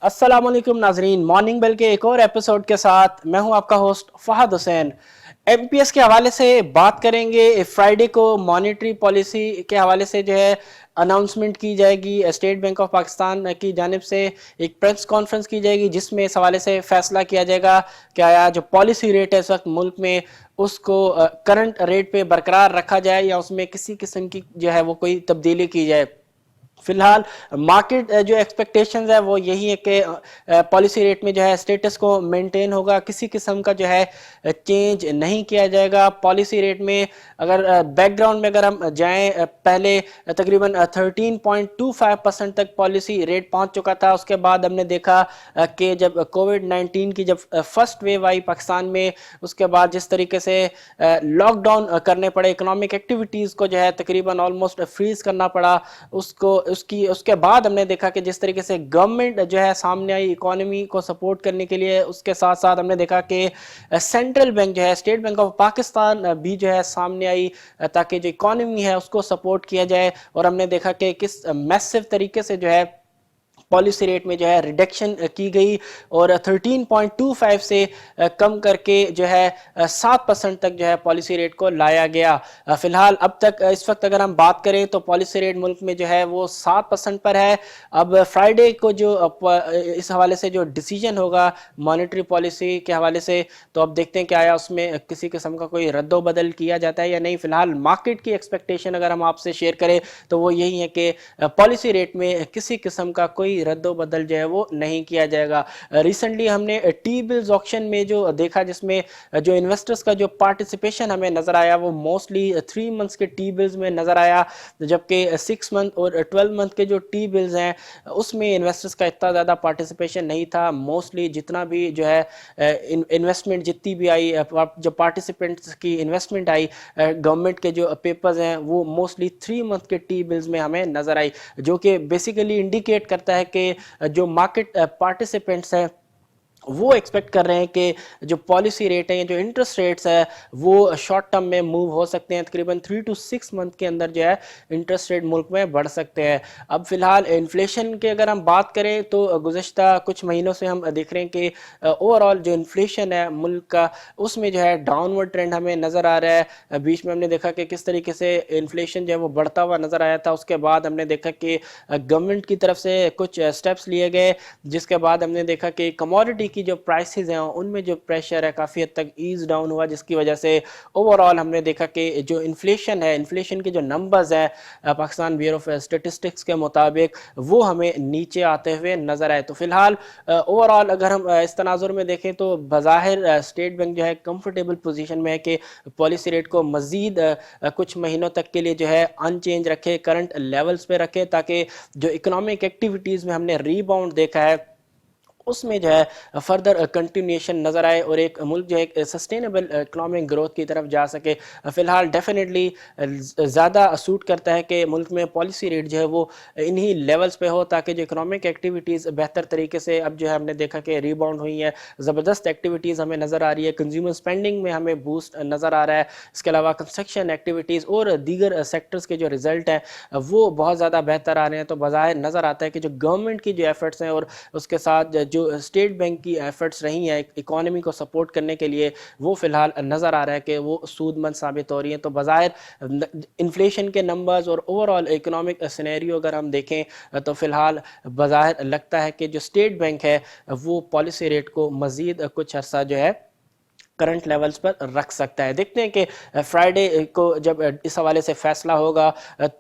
अस्सलाम वालेकुम नाजरीन, मॉर्निंग बेल के एक और एपिसोड के साथ मैं हूं आपका होस्ट फहद हुसैन। एमपीएस के हवाले से बात करेंगे। फ्राइडे को मॉनेटरी पॉलिसी के हवाले से जो है अनाउंसमेंट की जाएगी। स्टेट बैंक ऑफ पाकिस्तान की जानिब से एक प्रेस कॉन्फ्रेंस की जाएगी जिसमें इस हवाले से फैसला किया जाएगा कि आया जो पॉलिसी रेट है इस वक्त मुल्क में उसको करंट रेट पे बरकरार रखा जाए या उसमें किसी किस्म की जो है वो कोई तब्दीली की जाए। फिलहाल मार्केट जो एक्सपेक्टेशंस है वो यही है कि पॉलिसी रेट में जो है स्टेटस को मेंटेन होगा, किसी किस्म का जो है चेंज नहीं किया जाएगा। पॉलिसी रेट में अगर बैकग्राउंड में अगर हम जाएं, पहले तकरीबन 13.25% तक पॉलिसी रेट पहुंच चुका था। उसके बाद हमने देखा कि जब कोविड-19 की जब फर्स्ट वेव आई पाकिस्तान में, उसके बाद जिस तरीके से लॉकडाउन करने पड़े, इकोनॉमिक एक्टिविटीज़ को जो है तकरीबन ऑलमोस्ट फ्रीज करना पड़ा, उसके बाद हमने देखा कि जिस तरीके से गवर्नमेंट जो है सामने आई इकोनॉमी को सपोर्ट करने के लिए, उसके साथ साथ हमने देखा कि सेंट्रल बैंक जो है स्टेट बैंक ऑफ पाकिस्तान भी जो है सामने आई ताकि जो इकोनॉमी है उसको सपोर्ट किया जाए। और हमने देखा कि किस मैसिव तरीके से जो है पॉलिसी रेट में जो है रिडक्शन की गई और 13.25 से कम करके जो है 7% तक जो है पॉलिसी रेट को लाया गया। फिलहाल अब तक इस वक्त अगर हम बात करें तो पॉलिसी रेट मुल्क में जो है वो 7% पर है। अब फ्राइडे को जो इस हवाले से जो डिसीजन होगा मॉनेटरी पॉलिसी के हवाले से, तो अब देखते हैं कि आया उसमें किसी किस्म का कोई रद्दो बदल किया जाता है या नहीं। फिलहाल मार्केट की एक्सपेक्टेशन अगर हम आपसे शेयर करें तो वो यही है कि पॉलिसी रेट में किसी किस्म का कोई रद्दो बदल जो है वो नहीं किया जाएगा। रिसेंटली हमने टी बिल्स ऑक्शन में जो देखा जिसमें जो इन्वेस्टर्स का जो पार्टिसिपेशन हमें नजर आया वो मोस्टली 3 मंथ्स के टी बिल्स में नजर आया, जबकि 6 मंथ और 12 मंथ के जो टी बिल्स हैं उसमें इन्वेस्टर्स का इतना ज़्यादा पार्टिसिपेशन नहीं था। मोस्टली जितना भी जो है इन्वेस्टमेंट जितनी भी आई, जो पार्टिसिपेंट्स की इन्वेस्टमेंट आई गवर्नमेंट के जो पेपर्स हैं वो मोस्टली 3 मंथ के टी बिल्स में हमें नजर आई, जो कि बेसिकली इंडिकेट करता है कि जो मार्केट पार्टिसिपेंट्स हैं वो एक्सपेक्ट कर रहे हैं कि जो पॉलिसी रेट है, जो इंटरेस्ट रेट्स है वो शॉर्ट टर्म में मूव हो सकते हैं। तकरीबन 3 to 6 मंथ के अंदर जो है इंटरेस्ट रेट मुल्क में बढ़ सकते हैं। अब फिलहाल इन्फ्लेशन की अगर हम बात करें तो गुज़श्ता कुछ महीनों से हम देख रहे हैं कि ओवरऑल जो इन्फ्लेशन है मुल्क का उसमें जो है डाउनवर्ड ट्रेंड हमें नज़र आ रहा है। बीच में हमने देखा कि किस तरीके से इन्फ्लेशन जो है वो बढ़ता हुआ नज़र आया था। उसके बाद हमने देखा कि गवर्नमेंट की तरफ से कुछ स्टेप्स लिए गए, जिसके बाद हमने देखा कि कमोडिटी की जो प्राइसेस हैं उनमें जो प्रेशर है काफ़ी हद तक ईज डाउन हुआ, जिसकी वजह से ओवरऑल हमने देखा कि जो इन्फ्लेशन है, इन्फ्लेशन के जो नंबर्स हैं पाकिस्तान ब्यूरो ऑफ स्टेटिस्टिक्स के मुताबिक वो हमें नीचे आते हुए नज़र आए। तो फिलहाल ओवरऑल अगर हम इस तनाजुर में देखें तो बज़ाहिर स्टेट बैंक जो है कंफर्टेबल पोजीशन में है कि पॉलिसी रेट को मज़ीद कुछ महीनों तक के लिए जो है अनचेंज रखे, करंट लेवल्स पे रखे, ताकि जो इकोनॉमिक एक्टिविटीज़ में हमने रीबाउंड देखा है उसमें जो है फर्दर कंटिन्यूएशन नज़र आए और एक मुल्क जो है सस्टेनेबल इकोनॉमिक ग्रोथ की तरफ जा सके। फ़िलहाल डेफिनेटली ज़्यादा सूट करता है कि मुल्क में पॉलिसी रेट जो है वो इन्हीं लेवल्स पे हो, ताकि जो इकोनॉमिक एक्टिविटीज़ बेहतर तरीके से अब जो है हमने देखा कि रीबाउंड हुई है, ज़बरदस्त एक्टिविटीज़ हमें नज़र आ रही है, कंज्यूमर स्पेंडिंग में हमें बूस्ट नज़र आ रहा है। इसके अलावा कंस्ट्रक्शन एक्टिविटीज़ और दीगर सेक्टर्स के जो रिज़ल्ट हैं वो बहुत ज़्यादा बेहतर आ रहे हैं। तो बज़ाहिर नज़र आता है कि जो गवर्नमेंट की जो एफर्ट्स हैं और उसके साथ जो स्टेट बैंक की एफर्ट्स रही हैं इकोनॉमी को सपोर्ट करने के लिए, वो फिलहाल नज़र आ रहा है कि वो सूदमंद साबित हो रही हैं। तो बज़ाहिर इन्फ्लेशन के नंबर्स और ओवरऑल इकोनॉमिक सिनेरियो अगर हम देखें तो फिलहाल बज़ाहिर लगता है कि जो स्टेट बैंक है वो पॉलिसी रेट को मज़ीद कुछ अर्सा जो है करंट लेवल्स पर रख सकता है। देखते हैं कि फ्राइडे को जब इस हवाले से फैसला होगा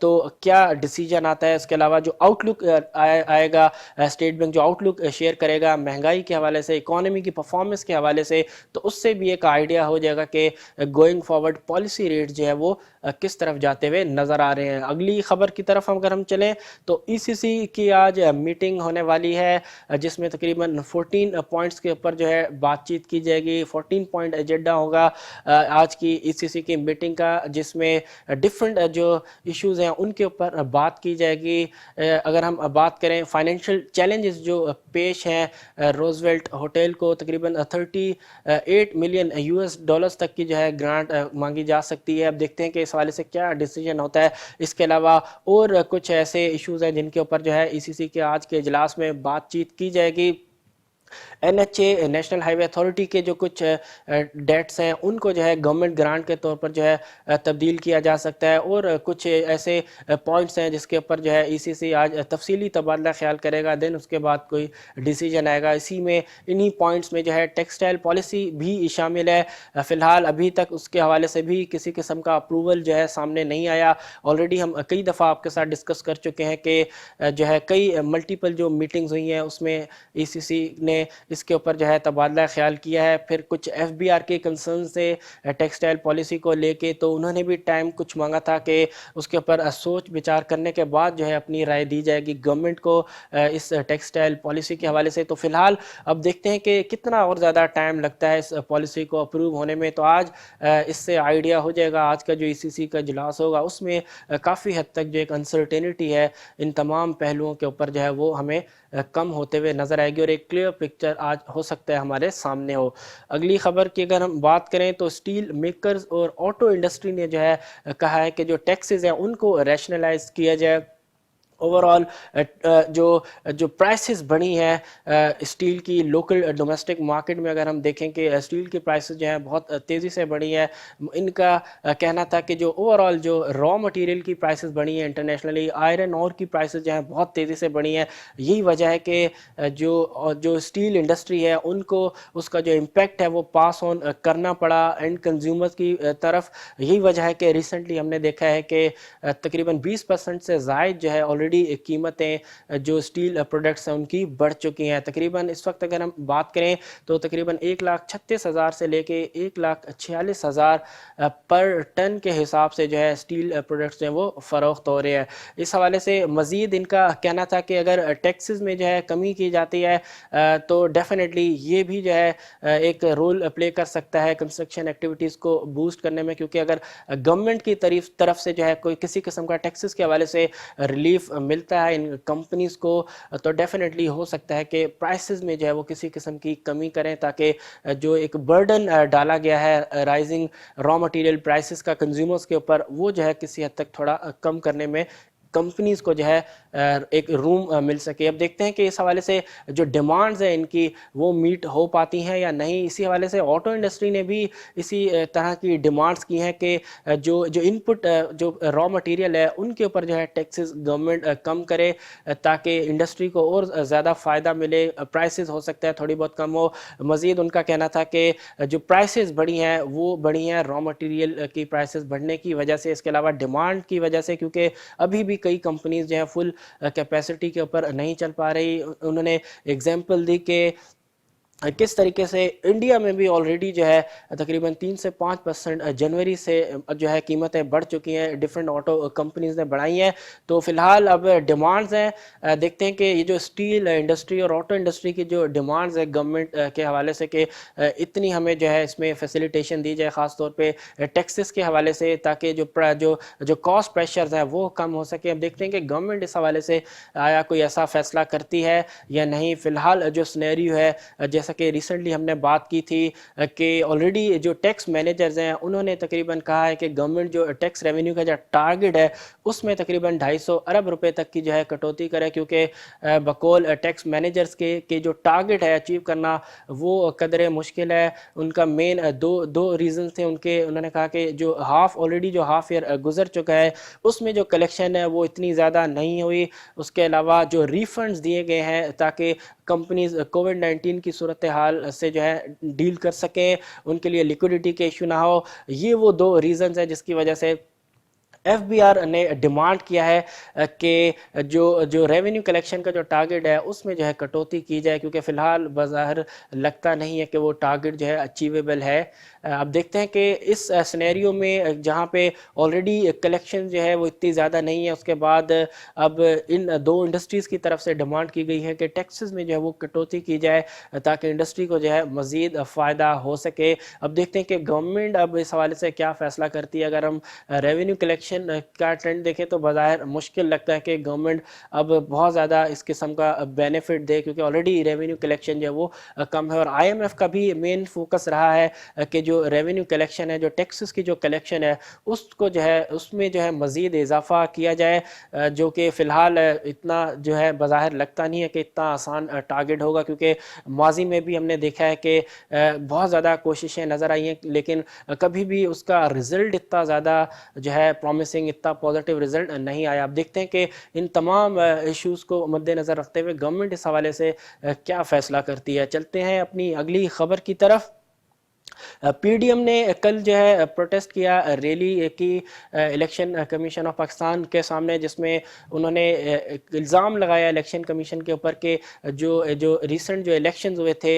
तो क्या डिसीजन आता है। इसके अलावा जो आउटलुक आएगा, स्टेट बैंक जो आउटलुक शेयर करेगा महंगाई के हवाले से, इकोनॉमी की परफॉर्मेंस के हवाले से, तो उससे भी एक आइडिया हो जाएगा कि गोइंग फॉरवर्ड पॉलिसी रेट जो है वो किस तरफ जाते हुए नज़र आ रहे हैं। अगली खबर की तरफ अगर हम चलें तो ईसीसी की आज मीटिंग होने वाली है जिसमें तकरीबन 14 पॉइंट्स के ऊपर जो है बातचीत की जाएगी। 14 पॉइंट एजेंडा होगा आज की ईसीसी की मीटिंग का, जिसमें डिफरेंट जो इश्यूज़ हैं उनके ऊपर बात की जाएगी। अगर हम बात करें फाइनेंशियल चैलेंजेस जो पेश हैं, रोजवेल्ट होटल को तकरीबन 38 मिलियन यूएस डॉलर्स तक की जो है ग्रांट मांगी जा सकती है। अब देखते हैं कि इस हवाले से क्या डिसीजन होता है। इसके अलावा और कुछ ऐसे इश्यूज़ हैं जिनके ऊपर जो है ईसीसी के आज के इजलास में बातचीत की जाएगी। एनएचए नेशनल हाईवे अथॉरिटी के जो कुछ डेट्स हैं उनको जो है गवर्नमेंट ग्रांट के तौर पर जो है तब्दील किया जा सकता है, और कुछ ऐसे पॉइंट्स हैं जिसके ऊपर जो है ईसीसी आज तफसीली तबादला ख्याल करेगा, देन उसके बाद कोई डिसीजन आएगा। इसी में इन्हीं पॉइंट्स में जो है टेक्सटाइल पॉलिसी भी शामिल है। फ़िलहाल अभी तक उसके हवाले से भी किसी किस्म का अप्रूवल जो है सामने नहीं आया। ऑलरेडी हम कई दफ़ा आपके साथ डिस्कस कर चुके हैं कि जो है कई मल्टीपल जो मीटिंग्स हुई हैं उसमें ईसीसी ने इसके ऊपर जो है तबादला ख्याल किया है। फिर कुछ एफबीआर के कंसर्न से टेक्सटाइल पॉलिसी को लेके तो उन्होंने भी टाइम कुछ मांगा था कि उसके ऊपर सोच विचार करने के बाद जो है अपनी राय दी जाएगी गवर्नमेंट को इस टेक्सटाइल पॉलिसी के हवाले से। तो फिलहाल अब देखते हैं कि कितना और ज़्यादा टाइम लगता है इस पॉलिसी को अप्रूव होने में। तो आज इससे आइडिया हो जाएगा, आज का जो ईसीसी का इजलास होगा उसमें काफ़ी हद तक जो एक अनसर्टेनिटी है इन तमाम पहलुओं के ऊपर जो है वो हमें कम होते हुए नज़र आएगी और एक क्लियर पिक्चर आज हो सकता है हमारे सामने हो। अगली खबर की अगर हम बात करें तो स्टील मेकर्स और ऑटो इंडस्ट्री ने जो है कहा है कि जो टैक्सेस हैं उनको रैशनलाइज किया जाए। ओवरऑल जो जो प्राइसेस बढ़ी हैं स्टील की लोकल डोमेस्टिक मार्केट में, अगर हम देखें कि स्टील की प्राइसेस जो हैं बहुत तेज़ी से बढ़ी हैं। इनका कहना था कि जो ओवरऑल जो रॉ मटेरियल की प्राइसेस बढ़ी हैं इंटरनेशनली, आयरन और की प्राइसेस जो हैं बहुत तेज़ी से बढ़ी हैं। यही वजह है कि जो स्टील इंडस्ट्री है उनको उसका जो इम्पेक्ट है वो पास ऑन करना पड़ा एंड कंज्यूमर्स की तरफ। यही वजह है कि रिसेंटली हमने देखा है कि तकरीबन 20% से ज़ायद जो है ऑलरेडी कीमतें जो स्टील प्रोडक्ट्स हैं उनकी बढ़ चुकी हैं। तकरीबन इस वक्त अगर हम बात करें तो तकरीबन 1,36,000 से लेके 1,46,000 पर टन के हिसाब से जो है स्टील प्रोडक्ट्स हैं वो फ़रोख्त हो रहे हैं। इस हवाले से मज़ीद इनका कहना था कि अगर टैक्सेस में जो है कमी की जाती है तो डेफिनेटली ये भी जो है एक रोल प्ले कर सकता है कंस्ट्रक्शन एक्टिविटीज़ को बूस्ट करने में, क्योंकि अगर गवर्नमेंट की तरफ से जो है कोई किसी किस्म का टैक्सेस के हवाले से रिलीफ मिलता है इन कंपनीज़ को तो डेफिनेटली हो सकता है कि प्राइसेस में जो है वो किसी किस्म की कमी करें, ताकि जो एक बर्डन डाला गया है राइजिंग रॉ मटेरियल प्राइसेस का कंज्यूमर्स के ऊपर वो जो है किसी हद तक थोड़ा कम करने में कंपनीज़ को जो है एक रूम मिल सके। अब देखते हैं कि इस हवाले से जो डिमांड्स हैं इनकी वो मीट हो पाती हैं या नहीं। इसी हवाले से ऑटो इंडस्ट्री ने भी इसी तरह की डिमांड्स की हैं कि जो जो इनपुट जो रॉ मटेरियल है उनके ऊपर जो है टैक्सेस गवर्नमेंट कम करे ताकि इंडस्ट्री को और ज़्यादा फ़ायदा मिले, प्राइसेस हो सकता है थोड़ी बहुत कम हो। मज़ीद उनका कहना था कि जो प्राइसेस बढ़ी हैं वो बढ़ी हैं रॉ मटेरियल की प्राइसेस बढ़ने की वजह से, इसके अलावा डिमांड की वजह से, क्योंकि अभी भी कई कंपनीज जो है फुल कैपेसिटी के ऊपर नहीं चल पा रही। उन्होंने एग्जांपल दी कि किस तरीके से इंडिया में भी ऑलरेडी जो है तकरीबन 3 से 5% जनवरी से जो है कीमतें बढ़ चुकी हैं, डिफरेंट ऑटो कंपनीज ने बढ़ाई हैं। तो फिलहाल अब डिमांड्स हैं, देखते हैं कि ये जो स्टील इंडस्ट्री और ऑटो इंडस्ट्री की जो डिमांड्स है गवर्नमेंट के हवाले से कि इतनी हमें जो है इसमें फैसिलिटेशन दी जाए, ख़ास तौर पे टैक्सेस के हवाले से, ताकि जो कॉस्ट प्रेशर्स हैं वो कम हो सके। अब देखते हैं कि गवर्नमेंट इस हवाले से आया कोई ऐसा फैसला करती है या नहीं। फ़िलहाल जो स्नैरियो है, जैसा कि रिसेंटली हमने बात की थी कि ऑलरेडी जो टैक्स मैनेजर्स हैं उन्होंने तकरीबन कहा है कि गवर्नमेंट जो टैक्स रेवेन्यू का जो टारगेट है उसमें तकरीबन 250 अरब रुपए तक की जो है कटौती करे, क्योंकि बकौल टैक्स मैनेजर्स के जो टारगेट है अचीव करना वो कदरे मुश्किल है। उनका मेन दो रीज़न थे उनके। उन्होंने कहा कि जो ऑलरेडी जो हाफ ईयर गुजर चुका है उसमें जो कलेक्शन है वो इतनी ज़्यादा नहीं हुई। उसके अलावा जो रिफंड्स दिए गए हैं ताकि कंपनीज कोविड-19 की सूरत हाल से जो है डील कर सकें, उनके लिए लिक्विडिटी के इशू ना हो, ये वो दो रीज़न्स हैं जिसकी वजह से ایف بی آر نے ڈیمانڈ کیا ہے کہ جو ریونیو کلیکشن کا جو ٹارگٹ ہے اس میں جو ہے کٹوتی کی جائے، کیونکہ فی الحال بظاہر لگتا نہیں ہے کہ وہ ٹارگٹ جو ہے اچیویبل ہے۔ اب دیکھتے ہیں کہ اس سینیریو میں جہاں پہ آلریڈی کلیکشن جو ہے وہ اتنی زیادہ نہیں ہے، اس کے بعد اب ان دو انڈسٹریز کی طرف سے ڈیمانڈ کی گئی ہے کہ ٹیکسز میں جو ہے وہ کٹوتی کی جائے تاکہ انڈسٹری کو جو ہے مزید فائدہ ہو سکے۔ اب دیکھتے ہیں کہ گورنمنٹ اب اس حوالے سے کیا فیصلہ کرتی ہے۔ اگر ہم ریونیو کلیکشن کا ٹرینڈ دیکھیں تو بظاہر مشکل لگتا ہے کہ گورنمنٹ اب بہت زیادہ اس قسم کا بینیفٹ دے، کیونکہ آلریڈی ریونیو کلیکشن جو ہے وہ کم ہے، اور آئی ایم ایف کا بھی مین فوکس رہا ہے کہ جو ریونیو کلیکشن ہے، جو ٹیکسز کی جو کلیکشن ہے اس کو جو ہے اس میں جو ہے مزید اضافہ کیا جائے، جو کہ فی الحال اتنا جو ہے بظاہر لگتا نہیں ہے کہ اتنا آسان ٹارگٹ ہوگا، کیونکہ ماضی میں بھی ہم نے دیکھا ہے کہ بہت زیادہ کوششیں نظر آئی ہیں لیکن کبھی بھی اس کا رزلٹ اتنا زیادہ جو ہے پرومسنگ، اتنا پازیٹیو رزلٹ نہیں آیا۔ اب دیکھتے ہیں کہ ان تمام ایشوز کو مد نظر رکھتے ہوئے گورنمنٹ اس حوالے سے کیا فیصلہ کرتی ہے۔ چلتے ہیں اپنی اگلی خبر کی طرف۔ پی ڈی ایم نے کل جو ہے پروٹیسٹ کیا، ریلی کی الیکشن کمیشن آف پاکستان کے سامنے، جس میں انہوں نے الزام لگایا الیکشن کمیشن کے اوپر کہ جو ریسنٹ جو الیکشنز ہوئے تھے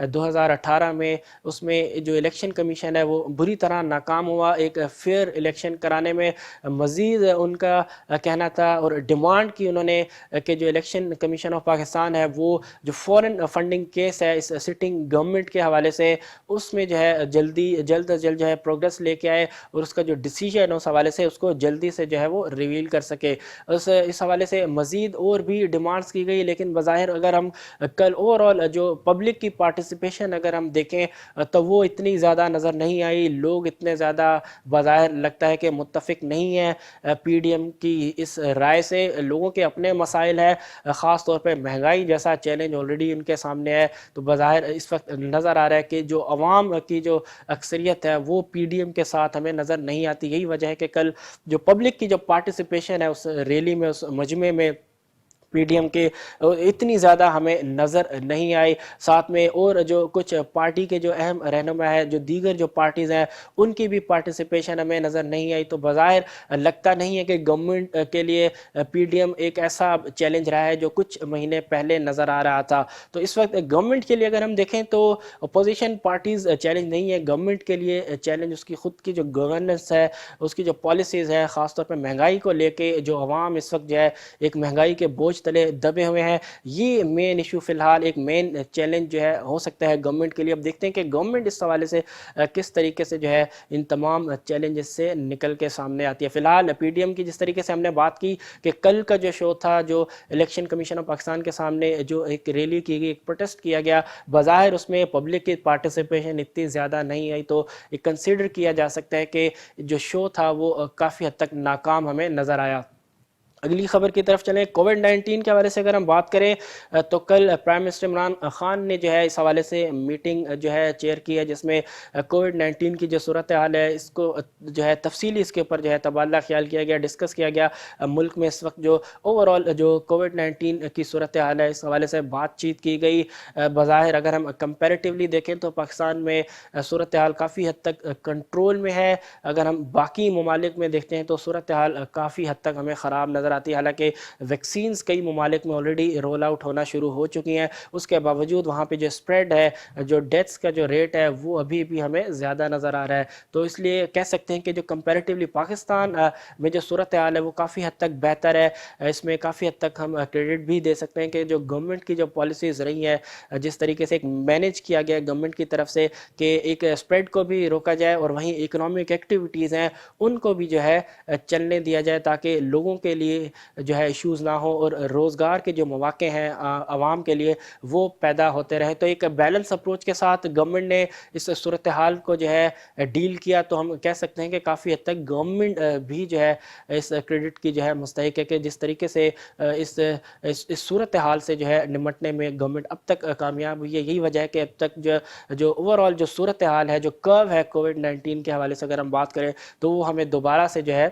2018 میں، اس میں جو الیکشن کمیشن ہے وہ بری طرح ناکام ہوا ایک فیئر الیکشن کرانے میں۔ مزید ان کا کہنا تھا اور ڈیمانڈ کی انہوں نے کہ جو الیکشن کمیشن آف پاکستان ہے وہ جو فورن فنڈنگ کیس ہے اس سٹنگ گورنمنٹ کے حوالے سے، اس میں جو ہے جلد از جلد جو ہے پروگریس لے کے آئے اور اس کا جو ڈیسیجن ہے اس حوالے سے اس کو جلدی سے جو ہے وہ ریویل کر سکے۔ اس حوالے سے مزید اور بھی ڈیمانڈز کی گئی، لیکن بظاہر اگر ہم کل اوورآل جو پبلک کی پارٹیسپیشن اگر ہم دیکھیں تو وہ اتنی زیادہ نظر نہیں آئی، لوگ اتنے زیادہ بظاہر لگتا ہے کہ متفق نہیں ہیں پی ڈی ایم کی اس رائے سے۔ لوگوں کے اپنے مسائل ہیں، خاص طور پہ مہنگائی جیسا چیلنج آلریڈی ان کے سامنے ہے، تو بظاہر اس وقت نظر آ رہا ہے کہ جو عوام کی جو اکثریت ہے وہ پی ڈی ایم کے ساتھ ہمیں نظر نہیں آتی۔ یہی وجہ ہے کہ کل جو پبلک کی جو پارٹیسپیشن ہے اس ریلی میں، اس مجمع میں، پی ڈی ایم کے اتنی زیادہ ہمیں نظر نہیں آئی۔ ساتھ میں اور جو کچھ پارٹی کے جو اہم رہنما ہے، جو دیگر جو پارٹیز ہیں، ان کی بھی پارٹیسپیشن ہمیں نظر نہیں آئی، تو بظاہر لگتا نہیں ہے کہ گورنمنٹ کے لیے پی ڈی ایم ایک ایسا چیلنج رہا ہے جو کچھ مہینے پہلے نظر آ رہا تھا۔ تو اس وقت گورنمنٹ کے لیے اگر ہم دیکھیں تو اپوزیشن پارٹیز چیلنج نہیں ہے، گورنمنٹ کے لیے چیلنج اس کی خود کی جو گورننس ہے، اس کی جو پالیسیز ہے، خاص طور پہ مہنگائی کو لے کے جو عوام اس وقت جو ہے ایک مہنگائی کے بوجھ تلے دبے ہوئے ہیں، یہ مین ایشو فی الحال ایک مین چیلنج جو ہے ہو سکتا ہے گورنمنٹ کے لیے۔ اب دیکھتے ہیں کہ گورنمنٹ اس حوالے سے کس طریقے سے جو ہے ان تمام چیلنجز سے نکل کے سامنے آتی ہے۔ فی الحال پی ڈی ایم کی جس طریقے سے ہم نے بات کی کہ کل کا جو شو تھا، جو الیکشن کمیشن آف پاکستان کے سامنے جو ایک ریلی کی گئی، ایک پروٹیسٹ کیا گیا، بظاہر اس میں پبلک کی پارٹیسپیشن اتنی زیادہ نہیں آئی، تو کنسیڈر کیا جا سکتا ہے کہ جو شو تھا وہ کافی حد تک ناکام ہمیں نظر آیا۔ اگلی خبر کی طرف چلیں۔ کووڈ 19 کے حوالے سے اگر ہم بات کریں تو کل پرائم منسٹر عمران خان نے جو ہے اس حوالے سے میٹنگ جو ہے چیئر کی ہے، جس میں کووڈ 19 کی جو صورتحال ہے اس کو جو ہے تفصیلی اس کے اوپر جو ہے تبادلہ خیال کیا گیا، ڈسکس کیا گیا۔ ملک میں اس وقت جو اوورآل جو کووڈ 19 کی صورتحال ہے اس حوالے سے بات چیت کی گئی۔ بظاہر اگر ہم کمپیریٹیولی دیکھیں تو پاکستان میں صورتحال کافی حد تک کنٹرول میں ہے۔ اگر ہم باقی ممالک میں دیکھتے ہیں تو صورتحال کافی حد تک ہمیں خراب نظر آتی ہے، حالانکہ ویکسینز کئی ممالک میں آلریڈی رول آؤٹ ہونا شروع ہو چکی ہیں، اس کے باوجود وہاں پہ جو اسپریڈ ہے، جو ڈیتھس کا جو ریٹ ہے وہ ابھی بھی ہمیں زیادہ نظر آ رہا ہے۔ تو اس لیے کہہ سکتے ہیں کہ جو کمپیریٹیولی پاکستان میں جو صورتحال ہے وہ کافی حد تک بہتر ہے۔ اس میں کافی حد تک ہم کریڈٹ بھی دے سکتے ہیں کہ جو گورنمنٹ کی جو پالیسیز رہی ہیں، جس طریقے سے ایک مینیج کیا گیا گورنمنٹ کی طرف سے کہ ایک اسپریڈ کو بھی روکا جائے اور وہیں اکنامک ایکٹیویٹیز ہیں ان کو بھی جو ہے چلنے دیا جائے، تاکہ لوگوں کے لیے جو ہے ایشوز نہ ہو اور روزگار کے جو مواقع ہیں عوام کے لیے وہ پیدا ہوتے رہیں۔ تو ایک بیلنس اپروچ کے ساتھ گورنمنٹ نے اس صورتحال کو جو ہے ڈیل کیا، تو ہم کہہ سکتے ہیں کہ کافی حد تک گورنمنٹ بھی جو ہے اس کریڈٹ کی جو ہے مستحق ہے کہ جس طریقے سے اس صورتحال سے جو ہے نمٹنے میں گورنمنٹ اب تک کامیاب ہوئی ہے۔ یہی وجہ ہے کہ اب تک جو اوورآل جو صورتحال ہے، جو کرو ہے کووڈ 19 کے حوالے سے اگر ہم بات کریں تو وہ ہمیں دوبارہ سے جو ہے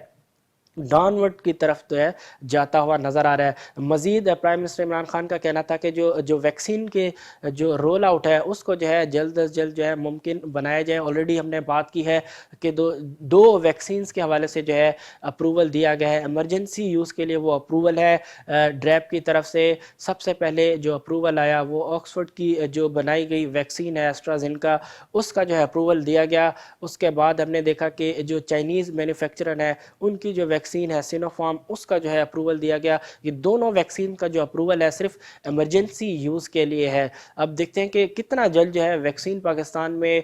ڈاؤنورڈ کی طرف جو ہے جاتا ہوا نظر آ رہا ہے۔ مزید پرائم منسٹر عمران خان کا کہنا تھا کہ جو ویکسین کے جو رول آؤٹ ہے اس کو جو ہے جلد از جلد جو ہے ممکن بنایا جائے۔ آلریڈی ہم نے بات کی ہے کہ دو ویکسینز کے حوالے سے جو ہے اپروول دیا گیا ہے، ایمرجنسی یوز کے لیے وہ اپروول ہے ڈریپ کی طرف سے۔ سب سے پہلے جو اپروول آیا وہ آکسفورڈ کی جو بنائی گئی ویکسین ہے ایسٹرازینیکا، اس کا جو ہے اپروول دیا گیا۔ اس کے بعد ہم نے دیکھا کہ جو چائنیز مینوفیکچرر ہے ان کی جو ویکسین ہے سینو فارم، اس کا جو ہے اپروول دیا گیا۔ یہ دونوں ویکسین کا جو اپروول ہے صرف ایمرجنسی یوز کے لیے ہے۔ اب دیکھتے ہیں کہ کتنا جلد جو ہے ویکسین پاکستان میں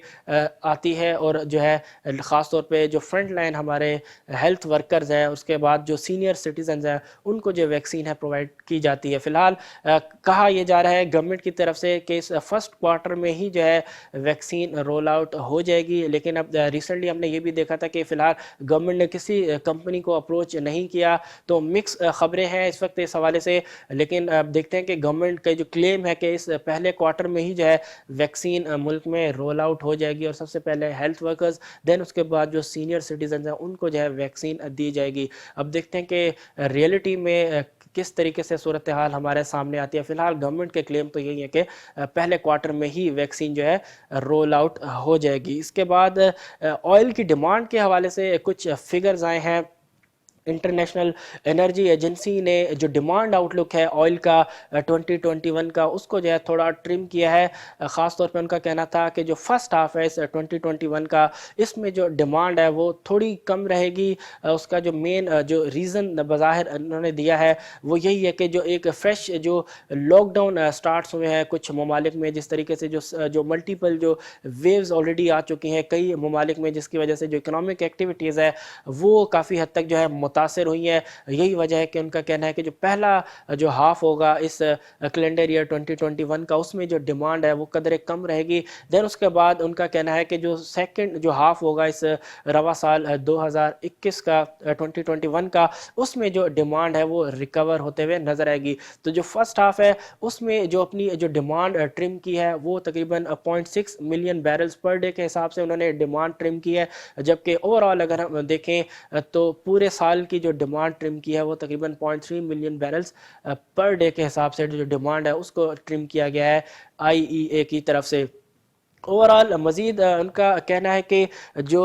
آتی ہے، اور جو ہے خاص طور پہ جو فرنٹ لائن ہمارے ہیلتھ ورکرز ہیں، اس کے بعد جو سینئر سٹیزنز ہیں، ان کو جو ویکسین ہے پرووائڈ کی جاتی ہے۔ فی الحال کہا یہ جا رہا ہے گورنمنٹ کی طرف سے کہ اس فرسٹ کوارٹر میں ہی جو ہے ویکسین رول آؤٹ ہو جائے گی، لیکن اب ریسنٹلی ہم نے یہ بھی دیکھا تھا کہ فی الحال گورنمنٹ نے کسی کمپنی کو اپروچ نہیں کیا، تو مکس خبریں ہیں اس وقت اس حوالے سے۔ لیکن اب دیکھتے ہیں کہ گورنمنٹ کا جو کلیم ہے کہ اس پہلے کوارٹر میں ہی جو ہے ویکسین ملک میں رول آؤٹ ہو جائے گی، اور سب سے پہلے ہیلتھ ورکرز، دین اس کے بعد جو سینئر سٹیزنز ہیں ان کو جو ہے ویکسین دی جائے گی۔ اب دیکھتے ہیں کہ ریئلٹی میں کس طریقے سے صورتحال ہمارے سامنے آتی ہے۔ فی الحال گورنمنٹ کے کلیم تو یہی ہے کہ پہلے کوارٹر میں ہی ویکسین جو ہے رول آؤٹ ہو جائے گی۔ اس کے بعد آئل کی ڈیمانڈ کے حوالے سے کچھ فگرز آئے ہیں۔ انٹرنیشنل انرجی ایجنسی نے جو ڈیمانڈ آؤٹ لک ہے آئل کا 2021 کا، اس کو جو ہے تھوڑا ٹرم کیا ہے۔ خاص طور پہ ان کا کہنا تھا کہ جو فرسٹ ہاف ہے اس 2021 کا، اس میں جو ڈیمانڈ ہے وہ تھوڑی کم رہے گی۔ اس کا جو مین جو ریزن بظاہر انہوں نے دیا ہے وہ یہی ہے کہ جو ایک فریش جو لاک ڈاؤن سٹارٹس ہوئے ہیں کچھ ممالک میں، جس طریقے سے جو ملٹیپل جو ویوز آلریڈی آ چکی ہیں کئی ممالک میں، جس کی وجہ سے جو اکنامک ایکٹیویٹیز ہے وہ کافی حد تک جو ہے متاثر ہوئی ہیں۔ یہی وجہ ہے کہ ان کا کہنا ہے کہ جو پہلا جو ہاف ہوگا اس کیلنڈر ایئر 2021 کا، اس میں جو ڈیمانڈ ہے وہ قدرے کم رہے گی۔ دین اس کے بعد ان کا کہنا ہے کہ جو سیکنڈ جو ہاف ہوگا اس رواں سال 2021 کا 2021 کا، اس میں جو ڈیمانڈ ہے وہ ریکور ہوتے ہوئے نظر آئے گی۔ تو جو فرسٹ ہاف ہے اس میں جو اپنی جو ڈیمانڈ ٹرم کی ہے وہ تقریباً 0.6 ملین بیرلز پر ڈے کے حساب سے انہوں نے ڈیمانڈ ٹرم کی ہے، جبکہ اوور آل اگر ہم دیکھیں تو پورے سال کی جو ڈیمانڈ ٹرم کی ہے وہ تقریباً 0.3 ملین بیرلز پر ڈے کے حساب سے جو ڈیمانڈ ہے اس کو ٹرم کیا گیا ہے IEA کی طرف سے۔ اوور آل مزید ان کا کہنا ہے کہ جو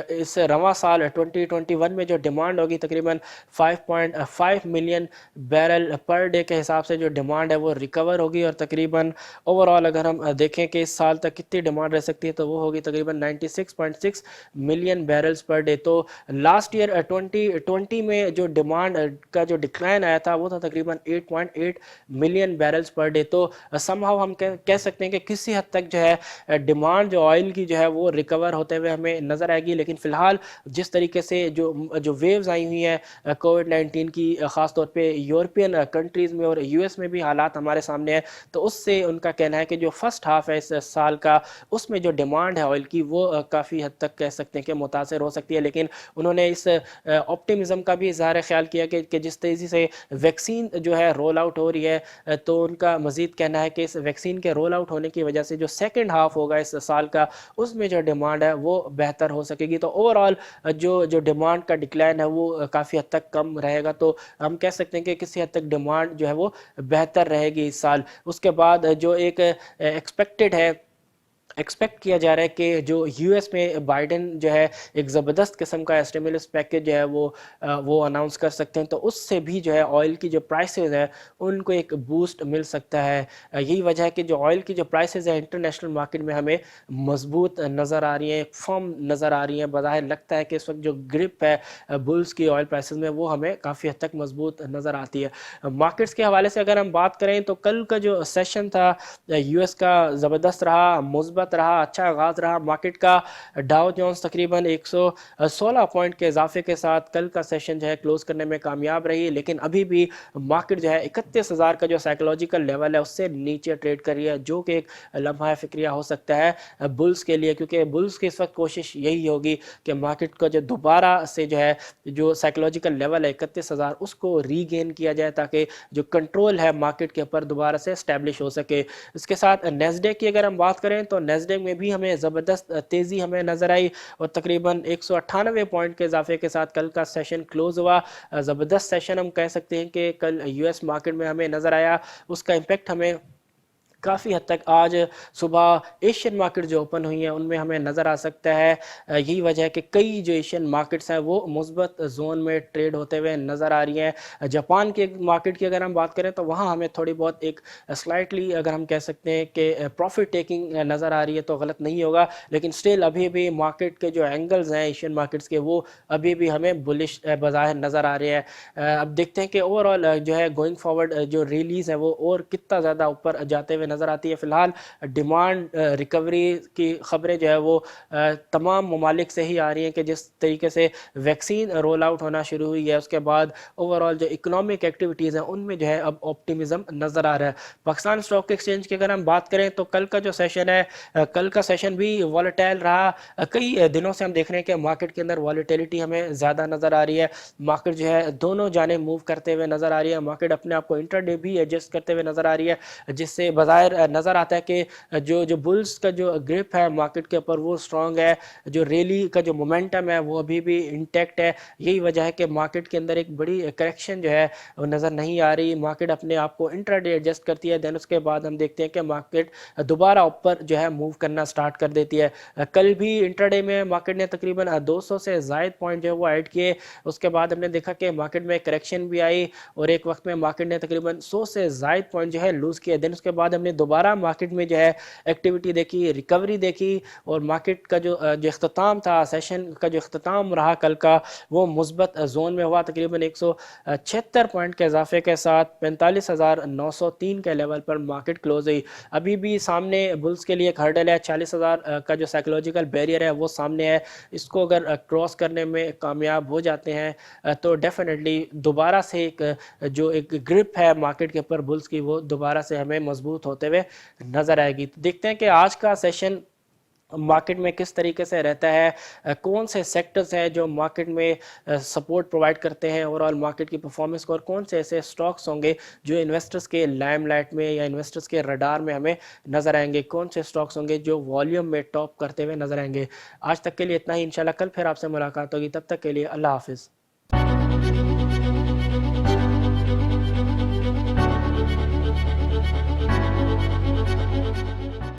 اس رواں سال 2021 میں جو ڈیمانڈ ہوگی تقریباً 5.5 ملین بیرل پر ڈے کے حساب سے جو ڈیمانڈ ہے وہ ریکور ہوگی، اور تقریباً اوور آل اگر ہم دیکھیں کہ اس سال تک کتنی ڈیمانڈ رہ سکتی ہے تو وہ ہوگی تقریباً 96.6 ملین بیرلز پر ڈے۔ تو لاسٹ ایئر 2020 میں جو ڈیمانڈ کا جو ڈکلائن آیا تھا وہ تھا تقریباً 8.8 ملین بیرلز پر ڈے۔ تو سم ہاؤ ہم کہہ سکتے ہیں کہ کسی حد تک جو ہے ڈیمانڈ جو آئل کی جو ہے وہ ریکور ہوتے ہوئے ہمیں نظر آئے گی، لیکن فی الحال جس طریقے سے جو ویوز آئی ہوئی ہیں کووڈ-19 کی، خاص طور پہ یورپین کنٹریز میں اور US میں بھی حالات ہمارے سامنے ہیں، تو اس سے ان کا کہنا ہے کہ جو فرسٹ ہاف ہے اس سال کا، اس میں جو ڈیمانڈ ہے آئل کی وہ کافی حد تک کہہ سکتے ہیں کہ متاثر ہو سکتی ہے۔ لیکن انہوں نے اس آپٹیمزم کا بھی اظہار خیال کیا کہ جس تیزی سے ویکسین جو ہے رول آؤٹ ہو رہی ہے، تو ان کا مزید کہنا ہے کہ اس ویکسین کے رول آؤٹ ہونے کی وجہ سے جو سیکنڈ ہاف ہوگا اس سال کا، اس میں جو ڈیمانڈ ہے وہ بہتر ہو سکے گی۔ تو اوور آل جو ڈیمانڈ کا ڈکلائن ہے وہ کافی حد تک کم رہے گا، تو ہم کہہ سکتے ہیں کہ کسی حد تک ڈیمانڈ جو ہے وہ بہتر رہے گی اس سال۔ اس کے بعد جو ایک ایکسپیکٹ کیا جا رہا ہے کہ جو US میں بائیڈن جو ہے ایک زبردست قسم کا اسٹیمولس پیکج جو ہے وہ اناؤنس کر سکتے ہیں، تو اس سے بھی جو ہے آئل کی جو پرائسز ہیں ان کو ایک بوسٹ مل سکتا ہے۔ یہی وجہ ہے کہ جو آئل کی جو پرائسز ہیں انٹرنیشنل مارکیٹ میں ہمیں مضبوط نظر آ رہی ہیں، فرم نظر آ رہی ہیں۔ بظاہر لگتا ہے کہ اس وقت جو گرپ ہے بلز کی آئل پرائسز میں وہ ہمیں کافی حد تک مضبوط نظر آتی ہے۔ مارکیٹس کے حوالے سے اگر ہم بات کریں تو کل کا جو سیشن تھا US کا زبردست رہا، مثبت رہا، اچھا آغاز رہا مارکیٹ کا۔ ڈاؤ جونز تقریباً 116 پوائنٹ کے اضافے کے ساتھ کل کا سیشن جو ہے کلوز کرنے میں کامیاب رہی، لیکن ابھی بھی مارکیٹ جو ہے 31,000 کا جو سائیکولوجیکل لیول ہے اس سے نیچے ٹریڈ کر رہی ہے، جو کہ ایک لمحہ فکریہ ہو سکتا ہے بلز کے لیے، کیونکہ بلز کی اس وقت کوشش یہی ہوگی کہ مارکیٹ کو جو دوبارہ سے جو ہے جو سائیکولوجیکل لیول ہے 31,000 اس کو ری گین کیا جائے، تاکہ جو کنٹرول ہے مارکیٹ کے اوپر دوبارہ سے اسٹیبلش ہو سکے۔ اس کے ساتھ نیسڈیک کی اگر ہم بات کریں تو नेस्डेक में भी हमें ज़बरदस्त तेज़ी हमें नज़र आई और तकरीबन 198 पॉइंट के इजाफे के साथ कल का सेशन क्लोज़ हुआ। ज़बरदस्त सेशन हम कह सकते हैं कि कल यूएस मार्केट में हमें नज़र आया। उसका इम्पेक्ट हमें काफ़ी हद तक आज सुबह एशियन मार्केट जो ओपन हुई हैं उनमें हमें नज़र आ सकता है। यही वजह है कि कई जो एशियन मार्केट्स हैं वो मुस्बत जोन में ट्रेड होते हुए नज़र आ रही हैं। जापान के मार्केट की अगर हम बात करें तो वहाँ हमें थोड़ी बहुत एक स्लाइटली अगर हम कह सकते हैं कि प्रॉफिट टेकिंग नज़र आ रही है तो गलत नहीं होगा, लेकिन स्टिल अभी भी मार्केट के जो एंगल्स हैं एशियन मार्केट्स के वो अभी भी हमें बुलिश बज़ाहिर नज़र आ रहे हैं। अब देखते हैं कि ओवरऑल जो है गोइंग फॉरवर्ड जो रिलीज़ है वो और कितना ज़्यादा ऊपर जाते हुए नज़र आती है। फ़िलहाल डिमांड रिकवरी की ख़बरें जो है वो तमाम ममालिक से ही आ रही हैं कि जिस तरीके से वैक्सीन रोल आउट होना शुरू हुई है उसके बाद ओवरऑल जो इकोनॉमिक एक्टिविटीज़ हैं उनमें जो है अब ऑप्टिमिज़म नज़र आ रहा है। पाकिस्तान स्टॉक एक्सचेंज की अगर हम बात करें तो कल का जो सेशन है कल का सेशन भी वॉलेटाइल रहा। कई दिनों से हम देख रहे हैं कि मार्केट के अंदर वॉलेटिलिटी हमें ज़्यादा नज़र आ रही है। मार्केट जो है दोनों जाने मूव करते हुए नज़र आ रही है। मार्केट अपने आप को इंटरडे भी एडजस्ट करते हुए नज़र आ रही है, जिससे बाज़ाहिर नज़र आता है कि जो बुल्स का जो ग्रिप है मार्केट के ऊपर वो स्ट्रॉन्ग है। जो रैली का जो मोमेंटम है वो अभी भी इंटैक्ट है। यही वजह है कि मार्केट के अंदर एक बड़ी करेक्शन जो है वो नज़र नहीं आ रही। मार्केट अपने आप को इंट्राडे एडजस्ट करती है, देन उसके बाद हम देखते हैं कि मार्केट दोबारा ऊपर जो है मूव करना स्टार्ट कर देती है। कल भी इंट्राडे में मार्केट ने तकरीबन 200 से ज़ायद पॉइंट जो है वो ऐड किए। उसके बाद हमने देखा कि मार्केट में करेक्शन भी आई और एक वक्त में मार्केट ने तकरीबन 100 से ज़ायद पॉइंट जो है लूज़ किए। देन उसके बाद हमने दोबारा मार्केट में जो है एक्टिविटी देखी, रिकवरी देखी और मार्केट का जो इख्तिताम था, सेशन का जो इख्तिताम रहा कल का, वो मुस्बत जोन में हुआ। तकरीबन 176 पॉइंट के इजाफे के साथ 45,903 के लेवल पर मार्केट क्लोज हुई। अभी भी सामने बुल्स के लिए एक हर्डल है, 40,000 का जो साइकोलॉजिकल बैरियर है वो सामने है। इसको अगर क्रॉस करने में कामयाब हो जाते हैं तो डेफिनेटली दोबारा से जो एक ग्रिप है मार्केट के ऊपर बुल्स की वो दोबारा से हमें मजबूत होते हुए नज़र आएगी। तो देखते हैं कि आज का सेशन मार्केट में किस तरीके से रहता है, कौन से सेक्टर्स हैं जो मार्केट में सपोर्ट प्रोवाइड करते हैं ओवरऑल मार्केट की परफॉर्मेंस को, और कौन से ऐसे स्टॉक्स होंगे जो इन्वेस्टर्स के लाइमलाइट में या इन्वेस्टर्स के रडार में हमें नज़र आएंगे, कौन से स्टॉक्स होंगे जो वॉल्यूम में टॉप करते हुए नज़र आएंगे। आज तक के लिए इतना ही, इंशाल्लाह कल फिर आपसे मुलाकात होगी। तब तक के लिए अल्लाह हाफिज़।